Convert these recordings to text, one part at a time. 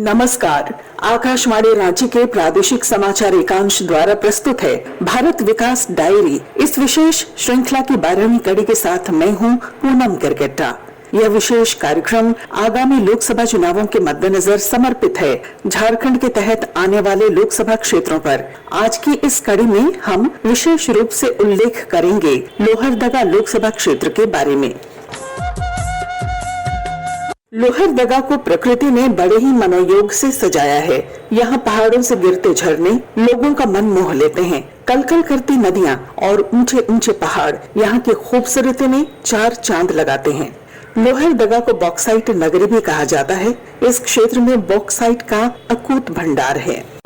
नमस्कार। आकाशवाणी रांची के प्रादेशिक समाचार एकांश द्वारा प्रस्तुत है भारत विकास डायरी। इस विशेष श्रृंखला की 12वीं कड़ी के साथ मैं हूं पूनम गिरगिट्टा। यह विशेष कार्यक्रम आगामी लोकसभा चुनावों के मद्देनजर समर्पित है। झारखंड के तहत आने वाले लोकसभा क्षेत्रों पर आज की इस कड़ी में हम विशेष रूप से उल्लेख करेंगे लोहरदगा लोकसभा क्षेत्र के बारे में। लोहरदगा को प्रकृति ने बड़े ही मनोयोग से सजाया है। यहाँ पहाड़ों से गिरते झरने लोगों का मन मोह लेते हैं। कलकल करती नदियाँ और ऊंचे ऊंचे पहाड़ यहाँ की खूबसूरती में चार चांद लगाते हैं। लोहरदगा को बॉक्साइट नगरी भी कहा जाता है। इस क्षेत्र में बॉक्साइट का अकूत भंडार है।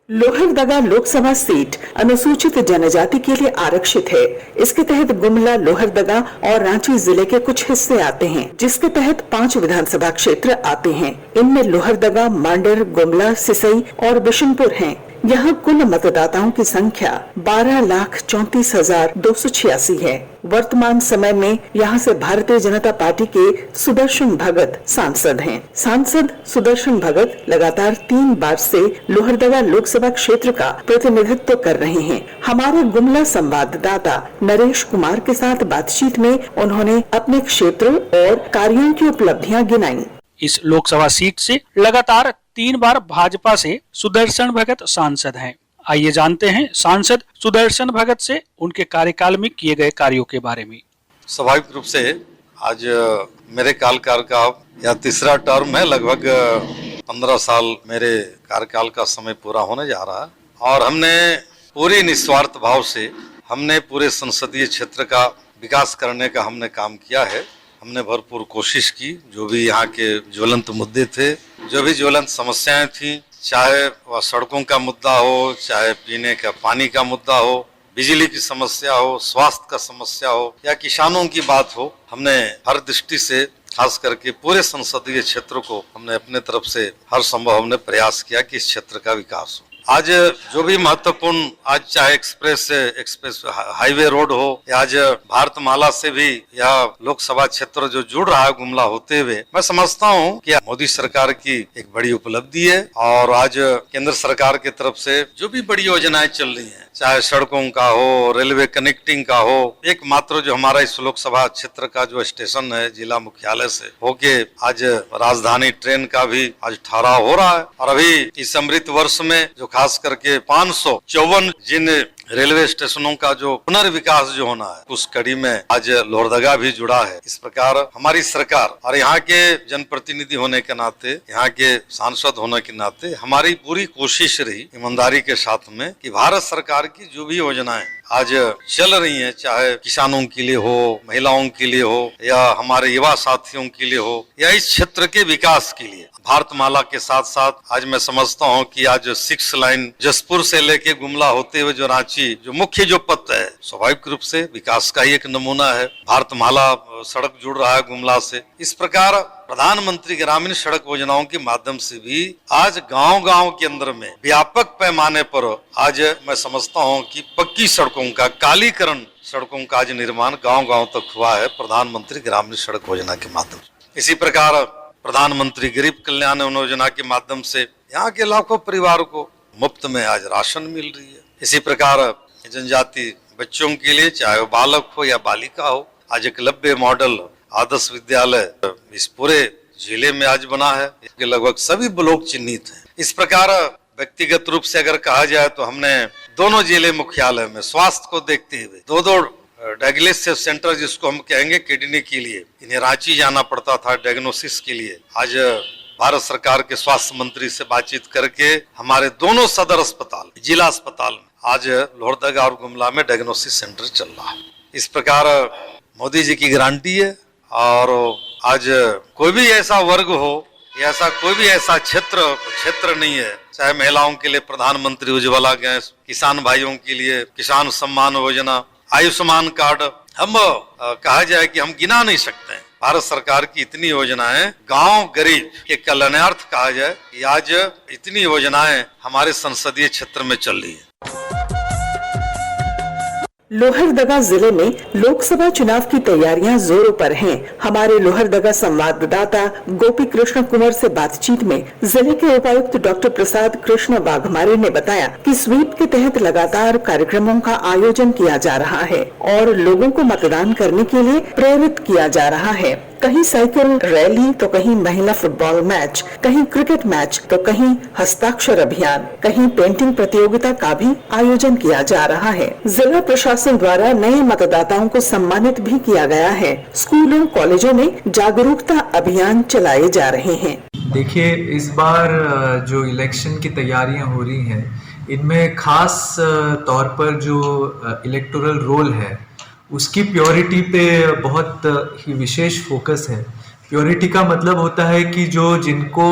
लोहरदगा लोकसभा सीट अनुसूचित जनजाति के लिए आरक्षित है। इसके तहत गुमला, लोहरदगा और रांची जिले के कुछ हिस्से आते हैं, जिसके तहत 5 विधानसभा क्षेत्र आते हैं। इनमें लोहरदगा, मांडर, गुमला, सिसई और बिशनपुर हैं। यहाँ कुल मतदाताओं की संख्या 12,34,286 है। वर्तमान समय में यहाँ से भारतीय जनता पार्टी के सुदर्शन भगत सांसद हैं। सांसद सुदर्शन भगत लगातार 3 बार से लोहरदगा लोकसभा क्षेत्र का प्रतिनिधित्व कर रहे हैं। हमारे गुमला संवाददाता नरेश कुमार के साथ बातचीत में उन्होंने अपने क्षेत्र और कार्यों की उपलब्धियां गिनाई। इस लोकसभा सीट से लगातार 3 बार भाजपा से सुदर्शन भगत सांसद हैं। आइए जानते हैं सांसद सुदर्शन भगत से उनके कार्यकाल में किए गए कार्यों के बारे में। स्वाभाविक रूप से आज मेरे कार्यकाल का यह तीसरा टर्म है। लगभग 15 साल मेरे कार्यकाल का समय पूरा होने जा रहा है और हमने पूरी निस्वार्थ भाव से हमने पूरे संसदीय क्षेत्र का विकास करने का हमने काम किया है। हमने भरपूर कोशिश की। जो भी यहाँ के ज्वलंत मुद्दे थे, जो भी ज्वलंत समस्याएं थी, चाहे वह सड़कों का मुद्दा हो, चाहे पीने का पानी का मुद्दा हो, बिजली की समस्या हो, स्वास्थ्य का समस्या हो या किसानों की बात हो, हमने हर दृष्टि से खास करके पूरे संसदीय क्षेत्र को हमने अपने तरफ से हर संभव हमने प्रयास किया कि इस क्षेत्र का विकास हो। आज जो भी महत्वपूर्ण, आज चाहे एक्सप्रेस हाईवे रोड हो या आज भारतमाला से भी यह लोकसभा क्षेत्र जो जुड़ रहा है गुमला होते हुए, मैं समझता हूं कि मोदी सरकार की एक बड़ी उपलब्धि है। और आज केंद्र सरकार की तरफ से जो भी बड़ी योजनाएं चल रही हैं, चाहे सड़कों का हो, रेलवे कनेक्टिंग का हो, एकमात्र जो हमारा इस लोकसभा क्षेत्र का जो स्टेशन है जिला मुख्यालय से होके आज राजधानी ट्रेन का भी आज ठहराव हो रहा है। और अभी इस अमृत वर्ष में जो खास करके 554 जिन रेलवे स्टेशनों का जो पुनर्विकास जो होना है, उस कड़ी में आज लोहरदगा भी जुड़ा है। इस प्रकार हमारी सरकार और यहाँ के जनप्रतिनिधि होने के नाते, यहाँ के सांसद होने के नाते हमारी पूरी कोशिश रही ईमानदारी के साथ में कि भारत सरकार की जो भी योजनाएं आज चल रही हैं, चाहे किसानों के लिए हो, महिलाओं के लिए हो या हमारे युवा साथियों के लिए हो या इस क्षेत्र के विकास के लिए, भारतमाला के साथ साथ आज मैं समझता हूं कि आज 6 लाइन जसपुर से लेके गुमला होते हुए जो रांची जो मुख्य जो पथ है, स्वाभाविक रूप से विकास का ही एक नमूना है। भारतमाला सड़क जुड़ रहा है गुमला से। इस प्रकार प्रधानमंत्री ग्रामीण सड़क योजनाओं के माध्यम से भी आज गांव-गांव के अंदर में व्यापक पैमाने पर आज मैं समझता हूं कि पक्की सड़कों का, कालीकरण सड़कों का आज निर्माण गांव-गांव तक हुआ है प्रधानमंत्री ग्रामीण सड़क योजना के माध्यम से। इसी प्रकार प्रधानमंत्री गरीब कल्याण योजना के माध्यम से यहाँ के लाखों परिवारों को मुफ्त में आज राशन मिल रही है। इसी प्रकार जनजाति बच्चों के लिए, चाहे वो बालक हो या बालिका हो, आज एकलव्य मॉडल आदर्श विद्यालय इस पूरे जिले में आज बना है। इसके लगभग सभी ब्लॉक चिन्हित हैं। इस प्रकार व्यक्तिगत रूप से अगर कहा जाए तो हमने दोनों जिले मुख्यालय में स्वास्थ्य को देखते हुए 2 डायग्नोसिस सेंटर, जिसको हम कहेंगे किडनी के लिए, इन्हें रांची जाना पड़ता था डायग्नोसिस के लिए। आज भारत सरकार के स्वास्थ्य मंत्री से बातचीत करके हमारे दोनों सदर अस्पताल, जिला अस्पताल में आज लोहरदगा और गुमला में डायग्नोसिस सेंटर चल रहा है। इस प्रकार मोदी जी की गारंटी है। और आज कोई भी ऐसा वर्ग हो, ऐसा कोई भी ऐसा क्षेत्र नहीं है, चाहे महिलाओं के लिए प्रधानमंत्री उज्ज्वला गैस, किसान भाइयों के लिए किसान सम्मान योजना, आयुष्मान कार्ड, हम कहा जाए कि हम गिना नहीं सकते हैं। भारत सरकार की इतनी योजनाएं गांव गरीब के कल्याणार्थ कहा जाए कि आज इतनी योजनाएं हमारे संसदीय क्षेत्र में चल रही है। लोहरदगा जिले में लोकसभा चुनाव की तैयारियां जोरों पर हैं। हमारे लोहरदगा संवाददाता गोपी कृष्ण कुमार से बातचीत में जिले के उपायुक्त डॉक्टर प्रसाद कृष्ण वाघमारे ने बताया कि स्वीप के तहत लगातार कार्यक्रमों का आयोजन किया जा रहा है और लोगों को मतदान करने के लिए प्रेरित किया जा रहा है। कहीं साइकिल रैली तो कहीं महिला फुटबॉल मैच, कहीं क्रिकेट मैच तो कहीं हस्ताक्षर अभियान, कहीं पेंटिंग प्रतियोगिता का भी आयोजन किया जा रहा है। जिला प्रशासन द्वारा नए मतदाताओं को सम्मानित भी किया गया है। स्कूलों कॉलेजों में जागरूकता अभियान चलाए जा रहे हैं। देखिए, इस बार जो इलेक्शन की तैयारियां हो रही हैं, इनमें खास तौर पर जो इलेक्टोरल रोल है उसकी प्योरिटी पे बहुत ही विशेष फोकस है। प्योरिटी का मतलब होता है कि जो जिनको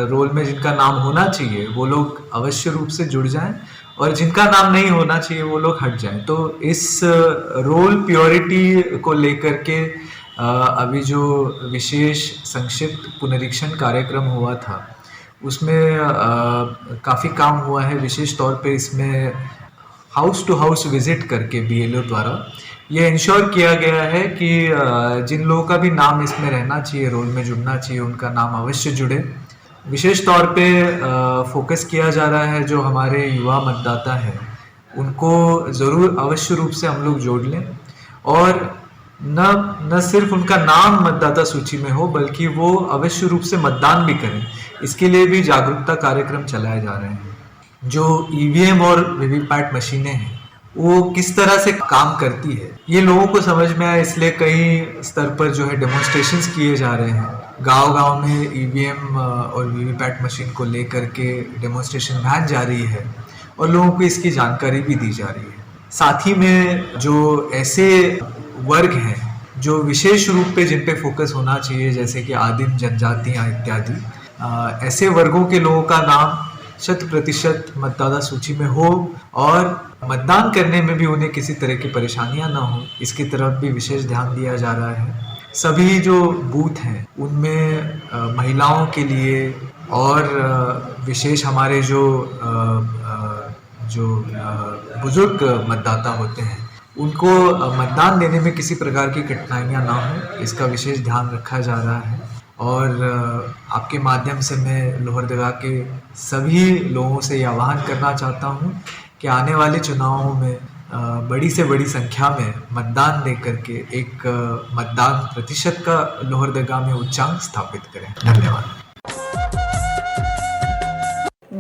रोल में जिनका नाम होना चाहिए वो लोग अवश्य रूप से जुड़ जाएं और जिनका नाम नहीं होना चाहिए वो लोग हट जाएं। तो इस रोल प्योरिटी को लेकर के अभी जो विशेष संक्षिप्त पुनरीक्षण कार्यक्रम हुआ था उसमें काफ़ी काम हुआ है। विशेष तौर पे इसमें हाउस टू हाउस विजिट करके BLO द्वारा ये इंश्योर किया गया है कि जिन लोगों का भी नाम इसमें रहना चाहिए, रोल में जुड़ना चाहिए, उनका नाम अवश्य जुड़े। विशेष तौर पे फोकस किया जा रहा है जो हमारे युवा मतदाता हैं उनको ज़रूर अवश्य रूप से हम लोग जोड़ लें और न सिर्फ उनका नाम मतदाता सूची में हो बल्कि वो अवश्य रूप से मतदान भी करें। इसके लिए भी जागरूकता कार्यक्रम चलाए जा रहे हैं। जो EVM और VVPAT मशीनें हैं वो किस तरह से काम करती है ये लोगों को समझ में आया, इसलिए कई स्तर पर जो है डेमोन्स्ट्रेशंस किए जा रहे हैं। गांव-गांव में EVM और VVPAT मशीन को लेकर के डेमोन्स्ट्रेशन वैन जा रही है और लोगों को इसकी जानकारी भी दी जा रही है। साथ ही में जो ऐसे वर्ग हैं जो विशेष रूप पे जिन पे फोकस होना चाहिए, जैसे कि आदिम जनजातियाँ इत्यादि, ऐसे वर्गों के लोगों का नाम 100% मतदाता सूची में हो और मतदान करने में भी उन्हें किसी तरह की परेशानियां ना हो, इसकी तरफ भी विशेष ध्यान दिया जा रहा है। सभी जो बूथ हैं उनमें महिलाओं के लिए और विशेष हमारे जो बुजुर्ग मतदाता होते हैं उनको मतदान देने में किसी प्रकार की कठिनाइयां ना हो, इसका विशेष ध्यान रखा जा रहा है। और आपके माध्यम से मैं लोहरदगा के सभी लोगों से ये आह्वान करना चाहता हूँ कि आने वाले चुनावों में बड़ी से बड़ी संख्या में मतदान दे करके एक मतदान प्रतिशत का लोहरदगा में उच्चांक स्थापित करें। धन्यवाद।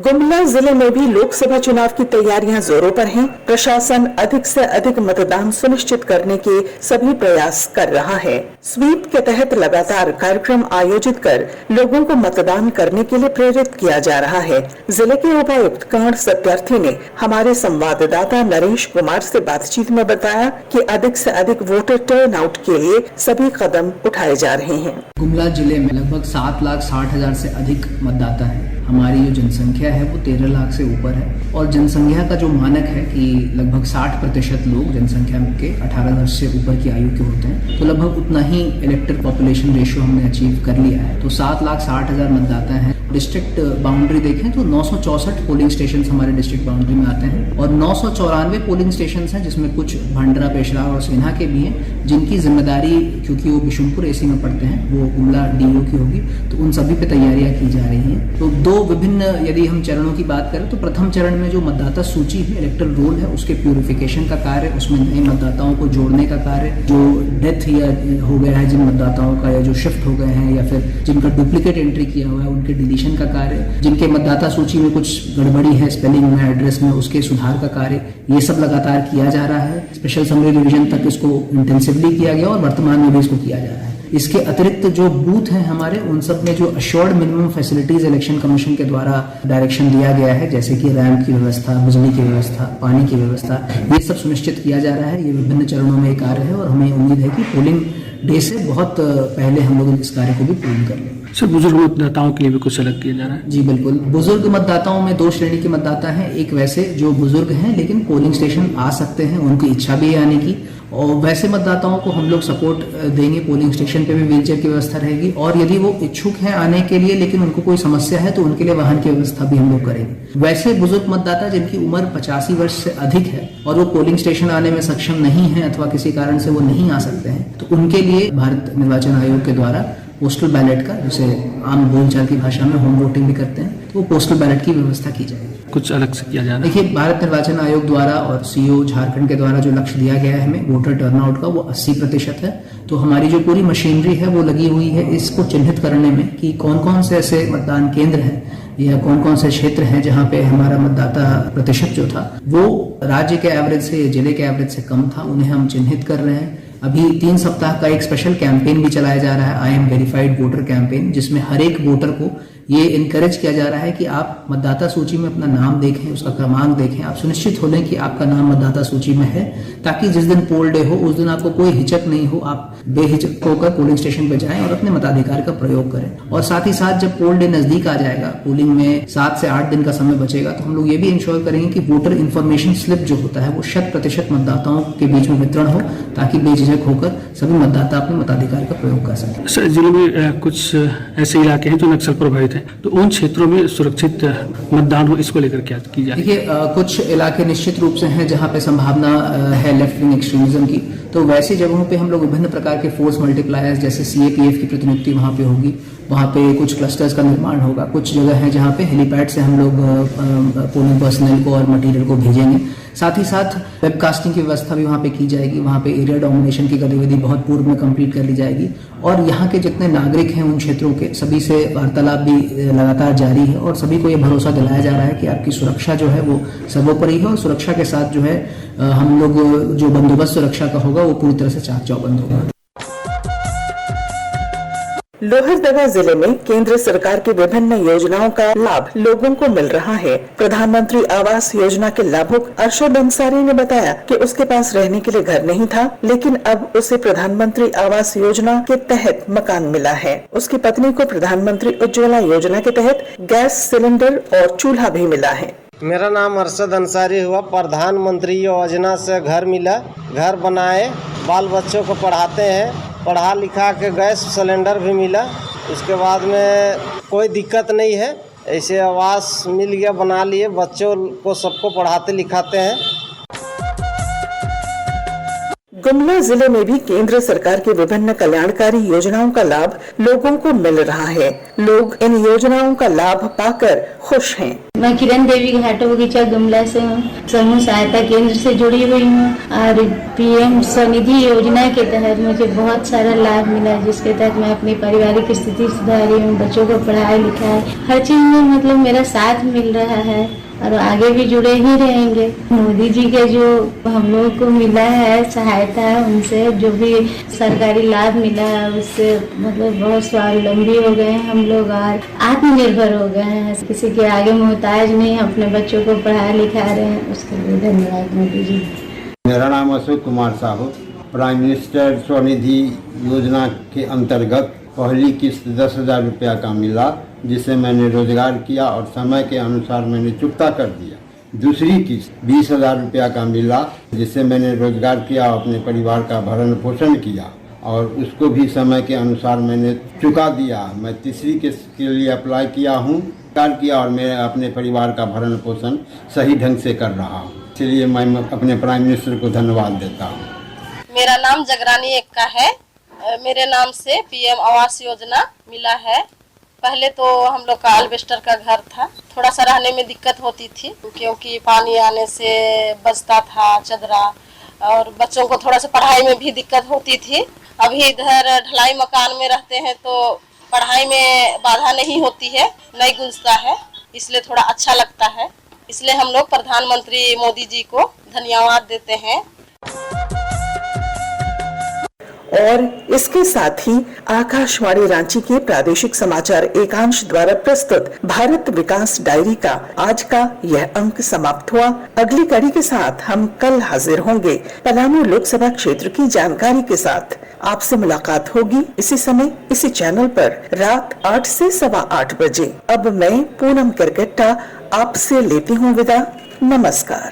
गुमला जिले में भी लोकसभा चुनाव की तैयारियां जोरों पर हैं। प्रशासन अधिक से अधिक मतदान सुनिश्चित करने के सभी प्रयास कर रहा है। स्वीप के तहत लगातार कार्यक्रम आयोजित कर लोगों को मतदान करने के लिए प्रेरित किया जा रहा है। जिले के उपायुक्त कर्ण सत्यार्थी ने हमारे संवाददाता नरेश कुमार से बातचीत में बताया कि अधिक से अधिक वोटर टर्न आउट के लिए सभी कदम उठाए जा रहे हैं। गुमला जिले में लगभग 7,60,000 से अधिक मतदाता है। हमारी जो जनसंख्या है वो 13 लाख से ऊपर है और जनसंख्या का जो मानक है कि लगभग 60% लोग जनसंख्या के 18 वर्ष से ऊपर की आयु के होते हैं, तो लगभग उतना ही इलेक्टेड पॉपुलेशन रेशियो हमने अचीव कर लिया है। तो 7,60,000 मतदाता हैं। डिस्ट्रिक्ट बाउंड्री देखें तो 964 पोलिंग स्टेशन हमारे डिस्ट्रिक्ट बाउंड्री में आते हैं और 994 पोलिंग स्टेशन हैं जिसमें कुछ भंडरा, पेशरा और सेना के भी हैं, जिनकी जिम्मेदारी क्योंकि वो बिशुनपुर AC में पड़ते हैं वो गुमला DO की होगी, तो उन सभी पे तैयारियां की जा रही हैं। तो दो विभिन्न यदि हम चरणों की बात करें तो प्रथम चरण में जो मतदाता सूची है, इलेक्टोरल रोल है, उसके प्यूरिफिकेशन का कार्य, उसमें नए मतदाताओं को जोड़ने का कार्य, जो डेथ या हो गया है जिन मतदाताओं का या जो शिफ्ट हो गए हैं या फिर जिनका डुप्लीकेट एंट्री किया हुआ है उनके डिलीशन का कार्य, जिनके मतदाता सूची में कुछ गड़बड़ी है स्पेलिंग में, एड्रेस में, उसके सुधार का कार्य, ये सब लगातार किया जा रहा है। स्पेशल समरी रिवीजन तक इसको इंटेंसिवली किया गया और वर्तमान में भी इसको किया जा रहा है। इसके अतिरिक्त जो बूथ हैं हमारे, उन सब में जो assured minimum facilities election commission के द्वारा डायरेक्शन दिया गया है, जैसे कि रैंप की व्यवस्था, बिजली की व्यवस्था, पानी की व्यवस्था, ये सब सुनिश्चित किया जा रहा है। ये विभिन्न चरणों में एक कार्य है और हमें उम्मीद है कि पोलिंग डे से बहुत पहले हम लोग इस कार्य को भी पूर्ण कर लेंगे। सर, बुजुर्ग मतदाताओं के लिए भी कुछ अलग किया जा रहा है? जी बिल्कुल, बुजुर्ग मतदाताओं में 2 श्रेणी के मतदाता हैं। एक वैसे जो बुजुर्ग हैं लेकिन पोलिंग स्टेशन आ सकते हैं, उनकी इच्छा भी है आने की, और वैसे मतदाताओं को हम लोग सपोर्ट देंगे। पोलिंग स्टेशन पे भी व्हीलचेयर की व्यवस्था रहेगी, और यदि वो इच्छुक हैं आने के लिए लेकिन उनको कोई समस्या है तो उनके लिए वाहन की व्यवस्था भी हम लोग करेंगे। वैसे बुजुर्ग मतदाता जिनकी उम्र 85 वर्ष से अधिक है और वो पोलिंग स्टेशन आने में सक्षम नहीं है अथवा किसी कारण से वो नहीं आ सकते हैं, तो उनके लिए भारत निर्वाचन आयोग के द्वारा पोस्टल बैलेट का, जिसे आम बोलचाल की भाषा में होम वोटिंग भी करते हैं, तो वो पोस्टल बैलेट की व्यवस्था की जाएगी। कुछ अलग से किया जा रहा है? देखिए, भारत निर्वाचन आयोग द्वारा और सीओ झारखंड के द्वारा जो लक्ष्य दिया गया है हमें वोटर टर्नआउट का, वो 80% है। तो हमारी जो पूरी मशीनरी है वो लगी हुई है इसको चिन्हित करने में कि कौन कौन से ऐसे मतदान केंद्र हैं या कौन कौन से क्षेत्र हैं जहां पे हमारा मतदाता प्रतिशत जो था वो राज्य के एवरेज से, जिले के एवरेज से कम था, उन्हें हम चिन्हित कर रहे हैं। अभी 3 सप्ताह का एक स्पेशल कैंपेन भी चलाया जा रहा है, I am verified voter campaign, जिसमें हर एक वोटर को ये इनकरेज किया जा रहा है कि आप मतदाता सूची में अपना नाम देखें, उसका क्रमांक देखें, आप सुनिश्चित हो लें कि आपका नाम मतदाता सूची में है, ताकि जिस दिन पोल डे हो उस दिन आपको कोई हिचक नहीं हो, आप बेहिचक होकर पोलिंग स्टेशन पर जाएं और अपने मताधिकार का प्रयोग करें। और साथ ही साथ जब पोल डे नजदीक आ जाएगा, पोलिंग में 7 से 8 दिन का समय बचेगा, तो हम लोग ये भी इंश्योर करेंगे कि वोटर इन्फॉर्मेशन स्लिप जो होता है वो 100% मतदाताओं के बीच में वितरण हो, ताकि बेझिझक होकर सभी मतदाता अपने मताधिकार का प्रयोग कर सकें। सर, जिले में कुछ ऐसे इलाके हैं जो नक्सल प्रभावित हैं, तो उन क्षेत्रों में सुरक्षित मतदान हो, इसको लेकर क्या की जाए? देखिए, कुछ इलाके निश्चित रूप से हैं जहां पे संभावना है लेफ्ट विंग एक्सट्रीमिज्म की, तो वैसी जगहों पे हम लोग विभिन्न प्रकार के फोर्स मल्टीप्लायर्स जैसे सीएपीएफ की प्रतिनियुक्ति वहां पे होगी, वहां पे कुछ क्लस्टर्स का निर्माण होगा। कुछ जगह है जहां पे हेलीपैड से हम लोग पोलिंग पर्सनल को और मटेरियल को भेजेंगे। साथ ही साथ वेबकास्टिंग की व्यवस्था भी वहां पे की जाएगी। वहां पे एरिया डोमिनेशन की गतिविधि बहुत पूर्व में कंप्लीट कर ली जाएगी, और यहाँ के जितने नागरिक हैं उन क्षेत्रों के सभी से वार्तालाप भी लगातार जारी है, और सभी को ये भरोसा दिलाया जा रहा है कि आपकी सुरक्षा जो है वो सर्वोपरि है, और सुरक्षा के साथ जो है हम लोग जो बंदोबस्त सुरक्षा का होगा वो पूरी तरह से चाक चौबंद होगा। लोहरदगा जिले में केंद्र सरकार की विभिन्न योजनाओं का लाभ लोगों को मिल रहा है। प्रधानमंत्री आवास योजना के लाभुक अरशद अंसारी ने बताया कि उसके पास रहने के लिए घर नहीं था, लेकिन अब उसे प्रधानमंत्री आवास योजना के तहत मकान मिला है। उसकी पत्नी को प्रधानमंत्री उज्ज्वला योजना के तहत गैस सिलेंडर और चूल्हा भी मिला है। मेरा नाम अरशद अंसारी हुआ। प्रधानमंत्री योजना से घर मिला, घर बनाए, बाल बच्चों को पढ़ाते हैं, पढ़ा लिखा के गैस सिलेंडर भी मिला। उसके बाद में कोई दिक्कत नहीं है, ऐसे आवास मिल गया, बना लिए, बच्चों को सबको पढ़ाते लिखाते हैं। गुमला जिले में भी केंद्र सरकार की विभिन्न कल्याणकारी योजनाओं का लाभ लोगों को मिल रहा है। लोग इन योजनाओं का लाभ पाकर खुश हैं। मैं किरण देवी घाटो बगीचा गुमला से हूँ। समूह सहायता केंद्र से जुड़ी हुई हूँ, और पीएम स्वनिधि योजना के तहत मुझे बहुत सारा लाभ मिला, जिसके तहत मैं अपनी पारिवारिक स्थिति सुधारी हूँ, बच्चों को पढ़ाई लिखाई हर चीज में मतलब मेरा साथ मिल रहा है, और आगे भी जुड़े ही रहेंगे। मोदी जी के जो हम लोगों को मिला है सहायता है, उनसे जो भी सरकारी लाभ मिला है उससे मतलब बहुत स्वावलंबी हो गए हैं हम लोग, और आत्मनिर्भर हो गए हैं। किसी के आगे मोहताज नहीं, अपने बच्चों को पढ़ा लिखा रहे हैं, उसके लिए धन्यवाद मोदी जी। मेरा नाम अशोक कुमार साहू। प्राइम मिनिस्टर स्वनिधि योजना के अंतर्गत पहली किस्त 10,000 रुपया का मिला, जिसे मैंने रोजगार किया और समय के अनुसार मैंने चुकता कर दिया। दूसरी किस्त 20,000 रुपया का मिला, जिससे मैंने रोजगार किया, अपने परिवार का भरण पोषण किया, और उसको भी समय के अनुसार मैंने चुका दिया। मैं तीसरी किस्त के लिए अप्लाई किया हूँ, और मैं अपने परिवार का भरण पोषण सही ढंग से कर रहा हूँ। इसलिए मैं अपने प्राइम मिनिस्टर को धन्यवाद देता हूँ। मेरा नाम जगरानी एक्का है। मेरे नाम से पीएम आवास योजना मिला है। पहले तो हम लोग का अल्बेस्टर का घर था, थोड़ा सा रहने में दिक्कत होती थी, क्योंकि पानी आने से बचता था चदरा, और बच्चों को थोड़ा सा पढ़ाई में भी दिक्कत होती थी। अभी इधर ढलाई मकान में रहते हैं तो पढ़ाई में बाधा नहीं होती है, नहीं गूंजता है, इसलिए थोड़ा अच्छा लगता है। इसलिए हम लोग प्रधानमंत्री मोदी जी को धन्यवाद देते हैं। और इसके साथ ही आकाशवाणी रांची के प्रादेशिक समाचार एकांश द्वारा प्रस्तुत भारत विकास डायरी का आज का यह अंक समाप्त हुआ। अगली कड़ी के साथ हम कल हाजिर होंगे। पलामू लोकसभा क्षेत्र की जानकारी के साथ आपसे मुलाकात होगी इसी समय इसी चैनल पर रात 8 से 8:15 बजे। अब मैं पूनम करगट्टा आपसे लेती हूँ विदा। नमस्कार।